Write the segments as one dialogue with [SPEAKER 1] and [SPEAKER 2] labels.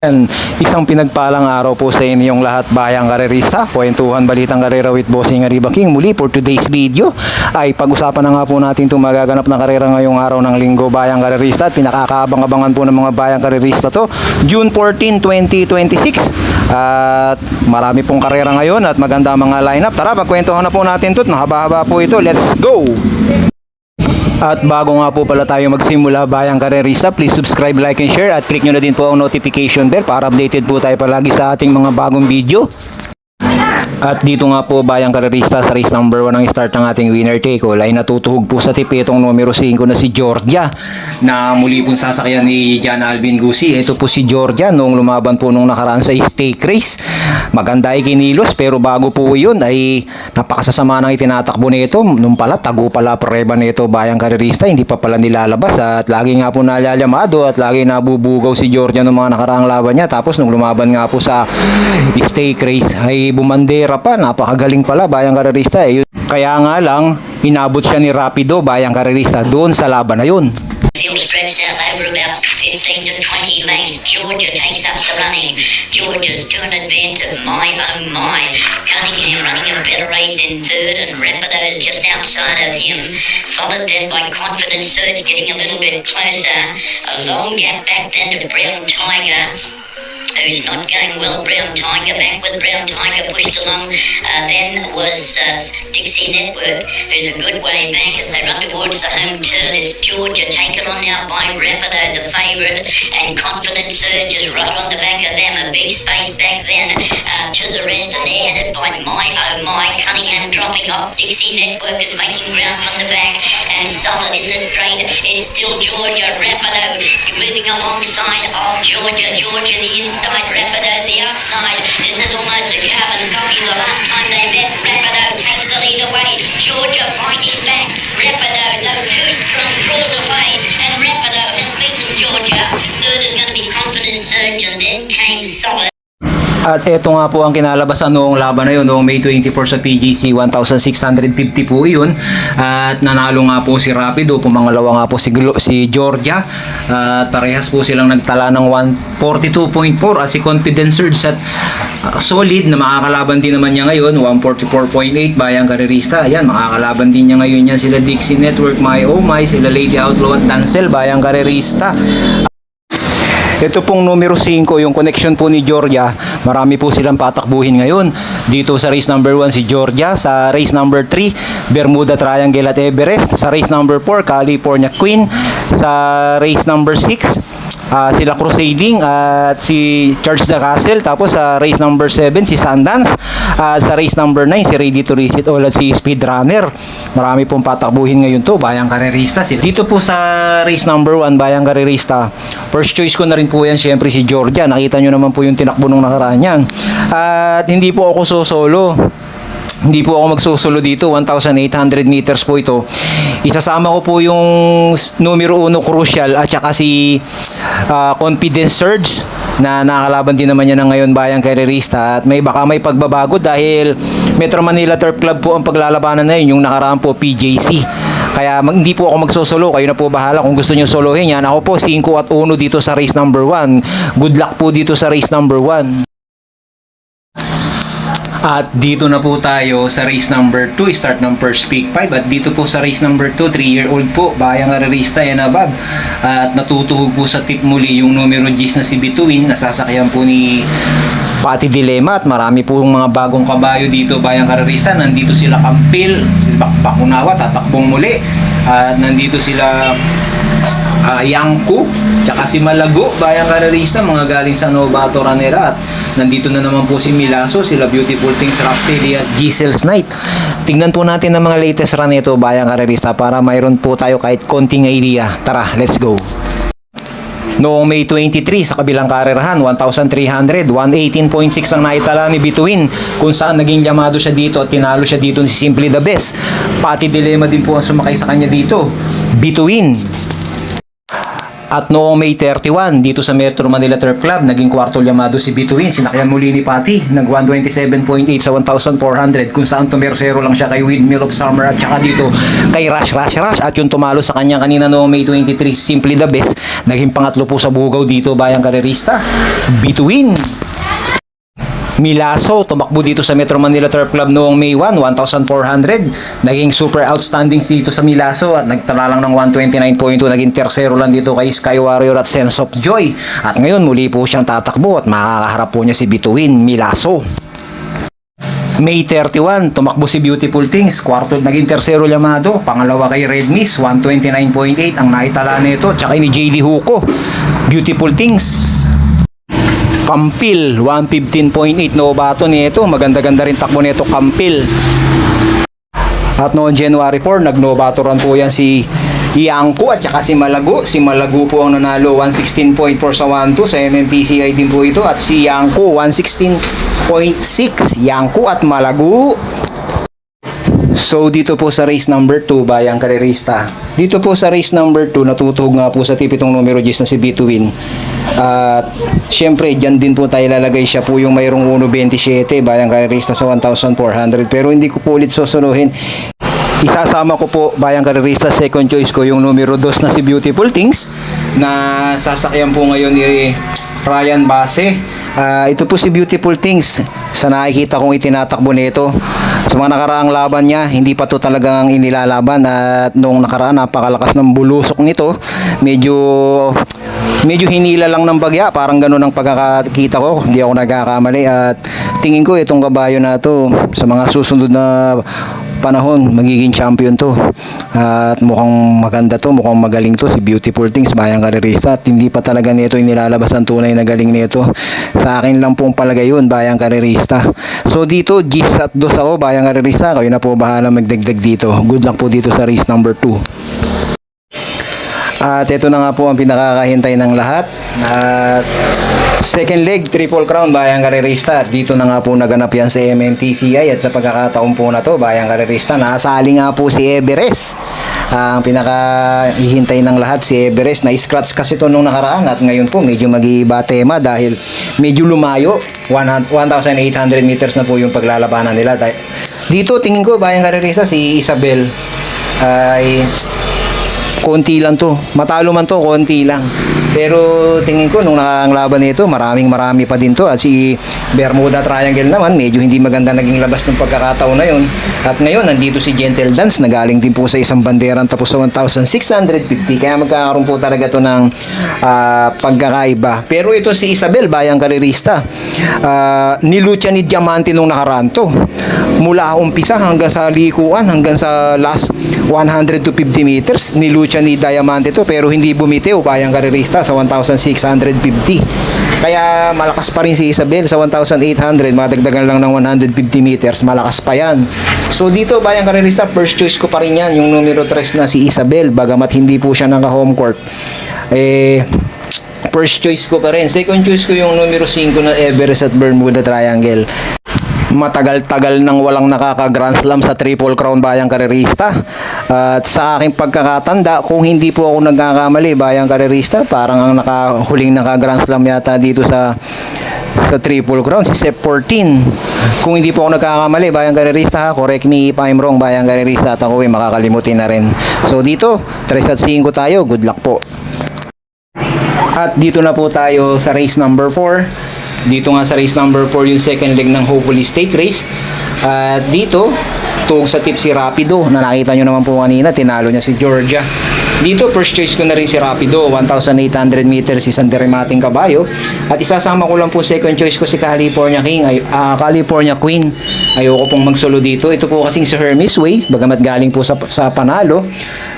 [SPEAKER 1] And isang pinagpalang araw po sa inyong lahat, bayang karerista. Kwentuhan, balitang karera with Bossing Arriba King. Muli for today's video ay pag-usapan na nga po natin itong magaganap na karera ngayong araw ng linggo, bayang karerista. At pinakakaabang-abangan po ng mga bayang karerista to, June 14, 2026. At marami pong karera ngayon at maganda mga lineup. Tara, pagkwentuhan na po natin ito. Mahaba-haba po ito. Let's go! At bago nga po pala tayo magsimula, bayang karerista, please subscribe, like, and share at click nyo na din po ang notification bell para updated po tayo palagi sa ating mga bagong video. At dito nga po, bayang karerista, sa race number 1 ang start ng ating winner take all ay natutuhog po sa tipetong numero 5 na si Georgia, na muli pong sasakyan ni John Alvin Gusi. Ito po si Georgia nung lumaban po nung nakaraan sa stake race. Maganda ay kinilos, pero bago po yun ay napakasasama ng itinatakbo nito. Nung pala, tago pala preba nito, bayang karerista, hindi pa pala nilalabas at lagi nga po nalalamado at lagi nabubugaw si Georgia nung mga nakaraang laban niya. Tapos nung lumaban nga po sa stake race ay bumandera pa, napakagaling pala, bayang karerista eh. Kaya nga lang, inabot siya ni Rapido, bayang karerista, doon sa laban na yun.
[SPEAKER 2] Field stretched out over about 15 to 20 lengths. Georgia takes up the running. Georgia's to an advance of My Oh My. Cunningham running a better race in third, and Rapido's just outside of him. Followed then by Confident Surge getting a little bit closer. A long gap back then to Brown Tiger, who's not going well. Brown Tiger back with Brown Tiger pushed along. Then was Dixie Network, who's a good way back as they run towards the home turn. It's Georgia taken on now by Rapido, the favourite, and Confident Surge is right on the back of them. A big space back then to the rest, and they're headed by My Oh My. Cunningham dropping off. Dixie Network is making ground from the back, and solid in the straight is still Georgia. Rapido moving alongside of Georgia. Georgia the inside, Rapido the outside. This is almost a carbon copy the last time they met. Rapido takes the lead away. Georgia fighting back. Rapido, no, too strong, draws away, and Rapido has beaten Georgia. Third is going to be Confident Surge, and then came Solid.
[SPEAKER 1] At eto nga po ang kinalabasan noong laban na yun, noong May 24 sa PGC, 1,650 po yun. At nanalo nga po si Rapido, pumangalawa nga po si Georgia. At parehas po silang nagtala ng 142.4 at si Confident Surge at solid na makakalaban din naman niya ngayon, 144.8, bayang karerista. Ayan, makakalaban din niya ngayon yan sila Dixie Network, My Oh My, sila Lady Outlaw at Dancel, bayang karerista. Ito pong numero 5, yung connection po ni Georgia, marami po silang patakbuhin ngayon. Dito sa race number 1 si Georgia, sa race number 3 Bermuda Triangle at Everest, sa race number 4 California Queen, sa race number 6 sila Crusading at si Charge the Castle, tapos sa race number 7 si Sundance, sa race number 9 si Ready to Reset All at si Speedrunner. Marami pong patakbuhin ngayon to, bayang karerista. Dito po sa race number 1, bayang karerista, first choice ko na rin po yan, syempre si Georgia. Nakita nyo naman po yung tinakbo nung nakaraan yan. At hindi po ako sosolo. Hindi po ako magsusulo dito, 1,800 meters po ito. Isasama ko po yung numero 1 Crucial at saka si Confident Surge, na nakakalaban din naman niya na ngayon, bayang karerista. At baka may pagbabago dahil Metro Manila Turf Club po ang paglalabanan na yun, yung nakaraan po PJC. Kaya hindi po ako magsosolo, kayo na po bahala kung gusto nyo solohin yan. Ako po 5 at 1 dito sa race number 1. Good luck po dito sa race number 1. At dito na po tayo sa race number 2, start ng first pick 5. At dito po sa race number 2, 3-year-old po, bayang karerista yan above. At natutuhog po sa tip muli yung numero 10 na si Bituin, nasasakyan po ni Pati Dilema. At marami po mga bagong kabayo dito, bayang karerista. Nandito sila Kampil, sila Bakunawa, tatakbong muli. At nandito sila Yangko, tsaka si Malago, bayang karerista, mga galing sa Novato Ranera. At nandito na naman po si Milaso, sila Beautiful Things, Rocksteady at Giselle's Night. Tingnan po natin ang mga latest run nito, bayang karerista, para mayroon po tayo kahit konting idea. Tara, let's go! Noong May 23 sa kabilang karerahan, 1,300, 118.6 ang naitala ni Bituin, kung saan naging llamado siya dito at tinalo siya dito ni Simply the Best. Pati Dilema din po ang sumakay sa kanya dito, Bituin. At noong May 31, dito sa Metro Manila Turf Club, naging kwartol llamado si Bituin. Sinakyan muli ni Pati, nag 127.8 sa 1,400, kung saan tumersero lang siya kay Windmill of Summer at saka dito kay Rush. At yung tumalo sa kanya kanina noong May 23, Simply the Best, naging pangatlo po sa bugaw dito, bayang karerista, Bituin. Milaso, tumakbo dito sa Metro Manila Turf Club noong May 1, 1,400. Naging super outstandings dito sa Milaso at nagtala lang ng 129.2. Naging tersero lang dito kay Sky Warrior at Sense of Joy. At ngayon muli po siyang tatakbo at makakaharap po niya si Bituin, Milaso. May 31, tumakbo si Beautiful Things, kwarto naging tersero llamado, pangalawa kay Red Miss, 129.8 ang naitala nito, tsaka ni JD Huko. Beautiful Things. Kampil, 115.8 nobato nito. Maganda-ganda rin takbo nito, Kampil. At noong January 4, nag-nobato run po yan si Yangko at saka si Malago. Si Malago po ang nanalo, 116.4 sa 1-2. Sa MMPCI din po ito. At si Yangko, 116.6. Yangko at Malago. So dito po sa race number 2, bayang karerista. Dito po sa race number 2, natutuhog nga po sa tipitong numero 10 na si Bituin. At syempre, dyan din po tayo lalagay siya po yung mayroong 1.27, bayang karerista sa 1,400. Pero hindi ko po ulit susunuhin. Isasama ko po, bayang karerista, second choice ko yung numero 2 na si Beautiful Things, na sasakyan po ngayon ni Ryan Base. Ito po si Beautiful Things. Sa nakikita kong itinatakbo nito, sa mga nakaraang laban niya, hindi pa to talagang inilalaban. At nung nakaraan, napakalakas ng bulusok nito. Medyo hinila lang ng bagya, parang ganun ang pagkakakita ko, hindi ako nagkakamali. At tingin ko itong kabayo na to sa mga susunod na panahon magiging champion to. At mukhang maganda to, mukhang magaling to si Beautiful Things, bayang karerista. At hindi pa talaga nito inilalabas ang tunay na galing nito. Sa akin lang pong palagay yun, bayang karerista. So dito, Gis at 2 ako, bayang karerista. Kayo na po bahala magdagdag dito. Good luck po dito sa race number 2. At ito na nga po ang pinakakahintay ng lahat. At second leg, Triple Crown, bayang karerista. At dito na nga po naganap yan sa MMTCI. At sa pagkakataon po na to, bayang karerista, nasali nga po si Everest. Ang pinakahihintay ng lahat si Everest. Na-scratch kasi to nung nakaraan. At ngayon po medyo mag-iiba tema dahil medyo lumayo. 1,800 meters na po yung paglalabanan nila. Dito tingin ko, bayang karerista, si Isabel ay konti lang to. Matalo man to, konti lang. Pero tingin ko nung nakaraang laban nito, marami pa din to. At si Bermuda Triangle naman, medyo hindi maganda naging labas ng pagkakataon na yun. At ngayon, nandito si Gentle Dance, nagaling din po sa isang banderang tapos sa 1,650. Kaya magkakaroon po talaga to ng pagkakaiba. Pero ito si Isabel, bayang karerista. Nilutya ni Diamante nung nakaraan to. Mula umpisa hanggang sa likuan, hanggang sa last 100 to 50 meters, nilutya ni Diamante to, pero hindi bumitiw, bayang karerista, sa 1,650. Kaya malakas pa rin si Isabel sa 1,800, madagdagan lang ng 150 meters, malakas pa yan. So dito, bayang karerista, first choice ko pa rin yan, yung numero 3 na si Isabel, bagamat hindi po siya naka-home court. First choice ko pa rin. Second choice ko yung numero 5 na Everest at Bermuda Triangle. Matagal-tagal nang walang nakaka-Grand Slam sa Triple Crown, bayang karerista. At sa aking pagkakatanda, kung hindi po ako nagkakamali, bayang karerista, parang ang huling naka-Grand Slam yata dito sa Triple Crown, si Sep 14. Kung hindi po ako nagkakamali, bayang karerista, correct me if I'm wrong, bayang karerista, at ako makakalimutin na rin. So dito, 3 at 5 tayo. Good luck po. At dito na po tayo sa race number 4. Dito nga sa race number 4 yung second leg ng Hopefully Stake Race. At dito, tuwag sa tip si Rapido, na nakita nyo naman po kanina, tinalo niya si Georgia. Dito, first choice ko na rin si Rapido, 1,800 meters, isang derimating kabayo. At isasama ko lang po second choice ko si California California Queen. Ayoko pong magsolo dito. Ito po kasing si Hermes Way, bagamat galing po sa panalo.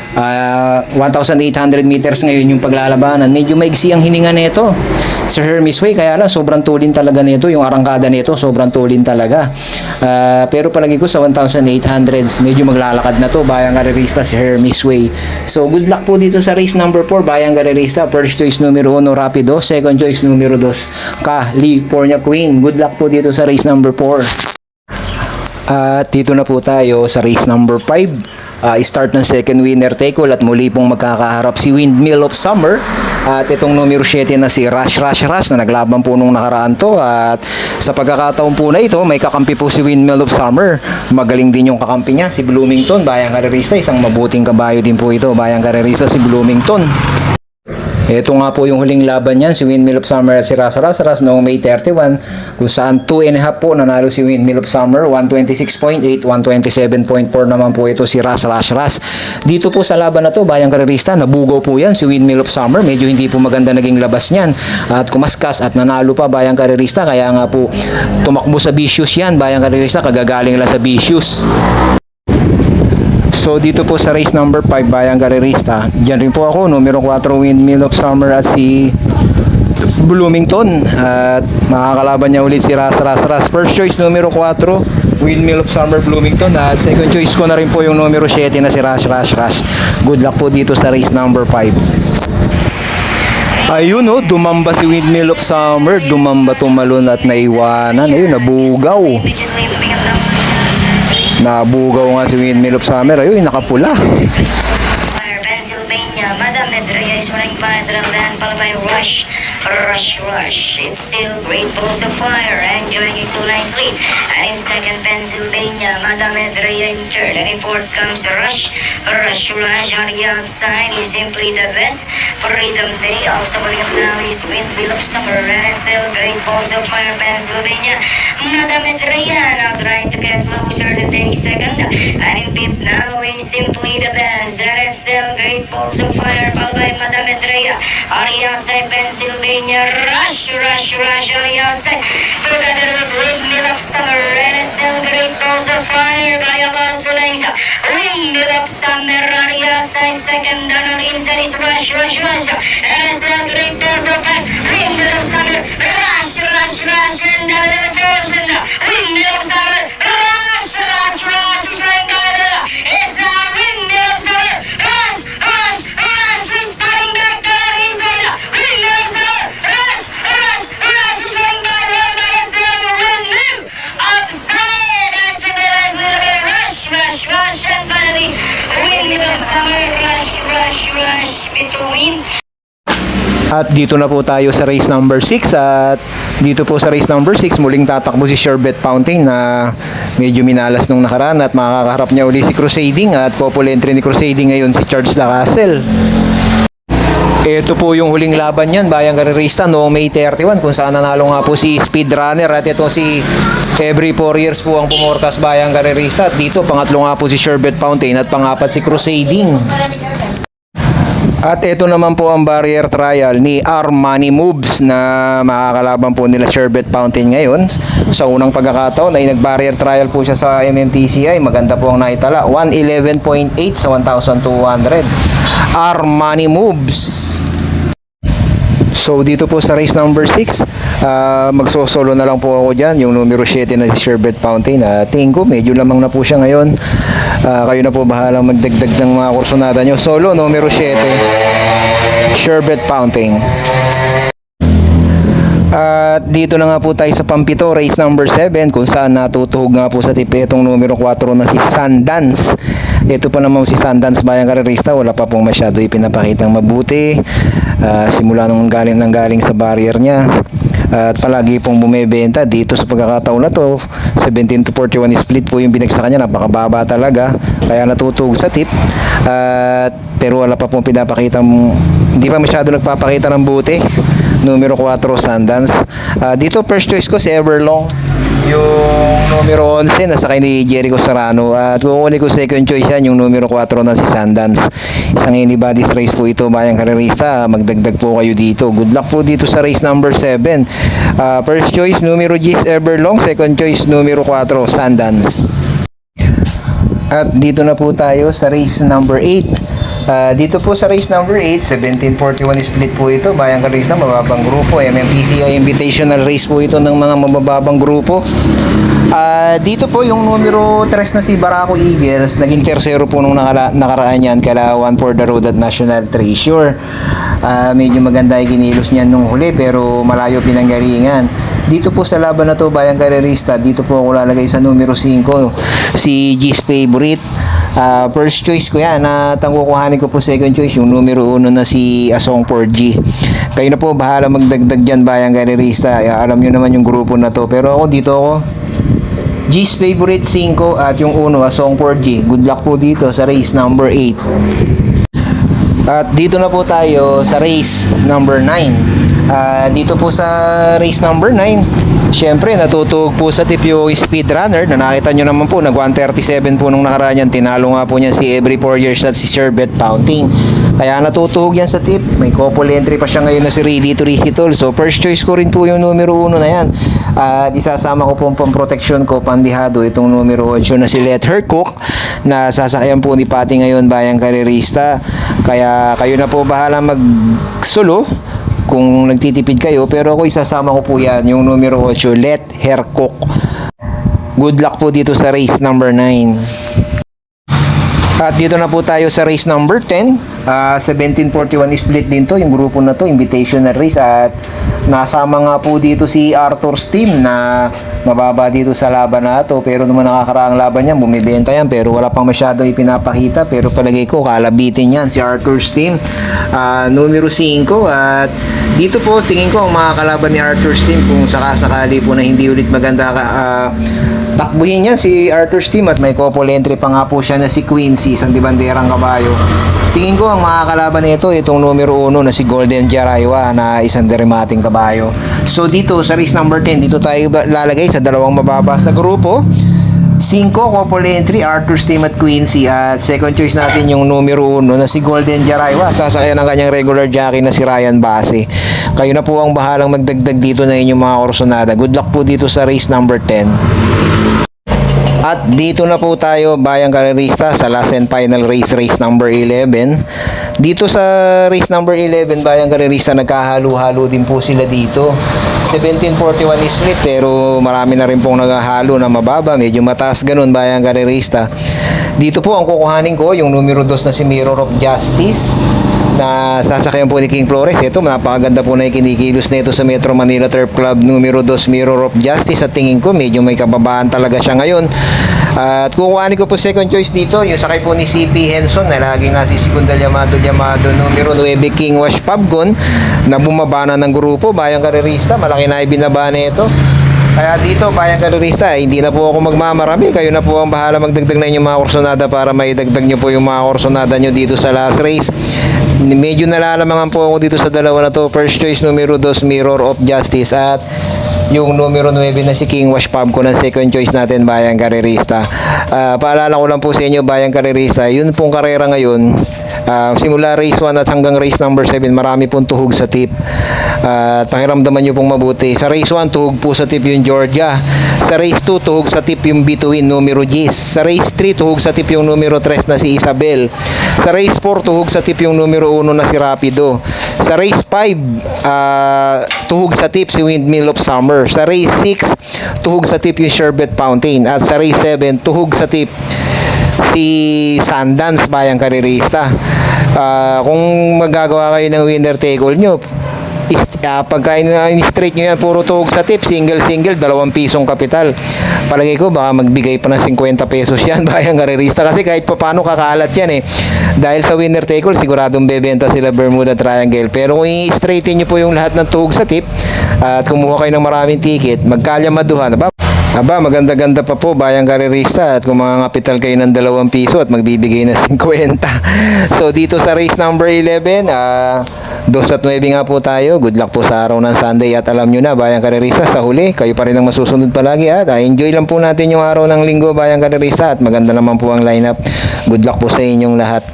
[SPEAKER 1] 1,800 meters ngayon yung paglalabanan. Medyo maigsi ang hininga nito sa Hermes Way, kaya lang sobrang tulin talaga nito. Yung arangkada nito sobrang tulin talaga. Pero palagi ko sa 1,800 medyo maglalakad na to, bayang karerista si Hermes Way. So good luck po dito sa race number 4, bayang karerista. First choice numero 1 Rapido, second choice numero 2 California Queen. Good luck po dito sa race number 4. At dito na po tayo sa race number 5. Start ng second winner take all at muli pong magkakaharap si Windmill of Summer At itong numero 7 na si Rush na naglaban po nung nakaraan to. At sa pagkakataon po na ito, may kakampi po si Windmill of Summer. Magaling din yung kakampi niya, si Bloomington, bayang karerista. Isang mabuting kabayo din po ito, bayang karerista si Bloomington. Ito nga po yung huling laban niyan, si Windmill of Summer at si Ras noong May 31, kung saan 2.5 po nanalo si Windmill of Summer, 126.8, 127.4 naman po ito si Ras. Dito po sa laban na to, bayang karerista, nabugaw po yan si Windmill of Summer, medyo hindi po maganda naging labas niyan at kumaskas at nanalo pa bayang karerista, kaya nga po tumakbo sa Vicious yan, bayang karerista, kagagaling lang sa Vicious. So dito po sa race number 5, bayang karerista, dyan rin po ako, numero 4 Windmill of Summer at si Bloomington, at makakalaban niya ulit si Ras. First choice numero 4 Windmill of Summer, Bloomington, at second choice ko na rin po yung numero 7 na si Ras. Good luck po dito sa race number 5. Ayun oh, dumamba si Windmill of Summer, tumalon at naiwanan. Ayun, nabugaw nga si Windmill of Summer. Ayun, nakapula.
[SPEAKER 2] Pennsylvania, Madame Medrea is running by the land, followed by Rush. It's still great balls of fire, enjoying it 2 lines lead. And in second, Pennsylvania, Madame Medrea in third. And in fourth comes Rush on the outside is simply the best. Freedom Day, also putting up now is Windmill of Summer. And still great balls of fire, Pennsylvania. Madame Medrea now trying to get closer to take second. And in fifth now is simply the best. And still great balls of fire, followed by Madame Medrea. On the outside, Pennsylvania, Rush on the outside. Together with Windmill of Summer, and it's still great balls of fire by about 2 lengths. Windmill of Summer on the outside, second down on the inside is Rush. And it's still great balls of fire. Windmill of Summer, Rush, and down to the portion. Windmill of Summer, Rush, is running by the it's now Windmill of Summer, Rush, is starting back down inside. Windmill of Summer, Rush, is running by the it's now Windmill of Summer. Back to the last little bit, Rush, and finally Windmill of Summer, Rush, between.
[SPEAKER 1] At dito na po tayo sa race number 6, at dito po sa race number 6 muling tatakbo si Sherbet Fountain na medyo minalas nung nakaraan, at makakaharap niya uli si Crusading, at couple entry ni Crusading ngayon si Charles the Castle. Ito po yung huling laban niyan, bayang karerista, noong May 31, kung saan nanalo nga po si Speedrunner, at ito si every 4 years po ang pumorkas bayang karerista, at dito pangatlo nga po si Sherbet Fountain at pangapat si Crusading. At ito naman po ang barrier trial ni Armani Moves na makakalaban po nila Sherbet Fountain ngayon. Sa unang pagkakataon ay nag-barrier trial po siya sa MMTCI. Maganda po ang naitala. 111.8 sa 1,200. Armani Moves. So dito po sa race number 6, magsosolo na lang po ako dyan, yung numero 7 na si Sherbet Fountain. Tingin ko medyo lamang na po siya ngayon. Kayo na po bahalang magdagdag ng mga kursonada nyo. Solo numero 7, Sherbet Fountain. At dito na nga po tayo sa pampito, race number 7, kung saan natutuhog nga po sa tipetong numero 4 na si Sundance. Ito pa naman si Sundance, bayang karerista, wala pa pong masyado ipinapakitang mabuti. Simula nung galing sa barrier niya, at palagi pong bumebenta dito sa pagkakataon na to. 17 to 41 split po yung binagsakan niya, napakababa talaga, kaya natutug sa tip. Pero wala pa pong pinapakitang, hindi pa masyado nagpapakita ng buti. Numero 4 Sundance. Dito first choice ko si Everlong, yung numero 11 na sakay ni Jericho Serrano, at kukunin ko second choice yan, yung numero 4 na si Sundance. Isang anybody's race po ito, bayang karerista, magdagdag po kayo dito. Good luck po dito sa race number 7. First choice numero 10 Everlong, second choice numero 4 Sundance. At dito na po tayo sa race number 8. Dito po sa race number 8, 1741 split po ito, bayang karerista, mababang grupo. MMPCI Invitational Race po ito ng mga mabababang grupo. Dito po yung numero 3 na si Barako Eagles, naging tersero po nung nakaraan yan, kalawan for the road at National Treasure. Medyo maganda yung ginilos niyan nung huli, pero malayo pinanggalingan. Dito po sa laban na to, bayang karerista, dito po ako lalagay sa numero 5, si G's Favorite. First choice ko yan at ang kukuhanin ko po second choice yung numero 1 na si Asong 4G. Kayo na po bahala magdagdag dyan bayang galerista. Alam nyo naman yung grupo na to, pero ako dito ako G's favorite 5 at yung 1 Asong 4G. Good luck po dito sa race number 8. At dito na po tayo sa race number 9. Dito po sa race number 9, syempre natutug po sa tip yung speedrunner na nakita nyo naman po, nag 137 po nung nakaraan yan. Tinalo nga po niyan si every 4 years at si Sherbet Fountain. Kaya natutuhog yan sa tip. May couple entry pa siya ngayon na si Ready to Race It All. So first choice ko rin po yung numero 1 na yan. At isasama ko po pang protection ko pandihado itong numero 8 na si Let Her Cook na sasakyan po ni Pati ngayon bayang karerista. Kaya kayo na po bahala mag solo kung nagtitipid kayo, pero ako isasama ko po yan yung numero 8, Let Her Cook. Good luck po dito sa race number 9. At dito na po tayo sa race number 10. 1741 split din to, yung grupo na to, invitational race. At nasama nga po dito si Arthur's team na mababa dito sa laban na to. Pero naman nakakaraang laban yan, bumibenta yan, pero wala pang masyado ipinapakita. Pero palagay ko, kalabitin yan si Arthur's team. Numero 5. At dito po, tingin ko ang mga kalaban ni Arthur's team, kung sakasakali po na hindi ulit maganda takbuhin niya si Arthur's team, at may couple entry pa nga po siya na si Quincy, isang dibanderang kabayo. Tingin ko ang makakalaban nito itong numero 1 na si Golden Jaraywa na isang dermating kabayo. So dito sa race number 10, dito tayo lalagay sa dalawang mababa sa grupo. 5 couple entry, Arthur's team at Quincy. At second choice natin yung numero 1 na si Golden Jaraywa, sasakyan ng kanyang regular jockey na si Ryan Base. Kayo na po ang bahalang magdagdag dito na inyong mga orsonada. Good luck po dito sa race number 10. At dito na po tayo bayang karerista sa last and final race, race number 11. Dito sa race number 11 bayang karerista, nagkahalo-halo din po sila dito. 1741 split, pero marami na rin pong naghahalo na mababa, medyo mataas ganun bayang karerista. Dito po ang kukuhanin ko yung numero 2 na si Mirror of Justice na sasakyan po ni King Flores. Ito, napakaganda po na ikinikilos na ito sa Metro Manila Turf Club. Numero 2, Mirror of Justice. At tingin ko, medyo may kababaan talaga siya ngayon. At kukuhanin ko po second choice dito, yung sakay po ni CP Henson na laging nasisigundal Yamado. Numero 9, King Wash Pabgon na bumaba na ng grupo. Bayang karerista, malaki na ibinaba na ito. Kaya dito, bayang karerista, hindi na po ako magmamarami. Kayo na po ang bahala magdagdag na inyong mga orsonada para maidagdag nyo po yung mga orsonada nyo dito sa last race. Medyo nalalamangan po ako dito sa dalawa na to. First choice numero 2, Mirror of Justice, at yung numero 9 na si King Wash Pub ko ng second choice natin bayang karerista. Paalala ko lang po sa inyo bayang karerista, yun pong karera ngayon, simula race 1 at hanggang race number 7, marami pong tuhog sa tip. At pakiramdaman nyo pong mabuti. Sa race 1, tuhog po sa tip yung Georgia. Sa race 2, tuhog sa tip yung Bituin, numero Gis. Sa race 3, tuhog sa tip yung numero 3 na si Isabel. Sa race 4, tuhog sa tip yung numero 1 na si Rapido. Sa race 5, tuhog sa tip si Windmill of Summer. Sa race 6, tuhog sa tip yung Sherbet Fountain. At sa race 7, tuhog sa tip si Sundance bayang karerista. Kung magagawa kayo ng winner take all nyo, pagka in-straight nyo yan, puro tuhog sa tip, single, 2 pisong kapital. Palagay ko baka magbigay pa ng 50 pesos yan bayang karerista, kasi kahit pa paano kakalat yan dahil sa winner take all siguradong bebenta sila Bermuda Triangle. Pero kung i-straighten nyo po yung lahat ng tuhog sa tip at kumuha kayo ng maraming ticket, magkalyamaduhan, maganda-ganda pa po bayang karerista. At kung mga kapital kayo ng 2 piso at magbibigay ng 50. So dito sa race number 11, 2 at 9 nga po tayo. Good luck po sa araw ng Sunday. At alam nyo na bayang karerista, sa huli kayo pa rin ang masusunod palagi. At enjoy lang po natin yung araw ng linggo bayang karerista. At maganda naman po ang lineup. Good luck po sa inyong lahat.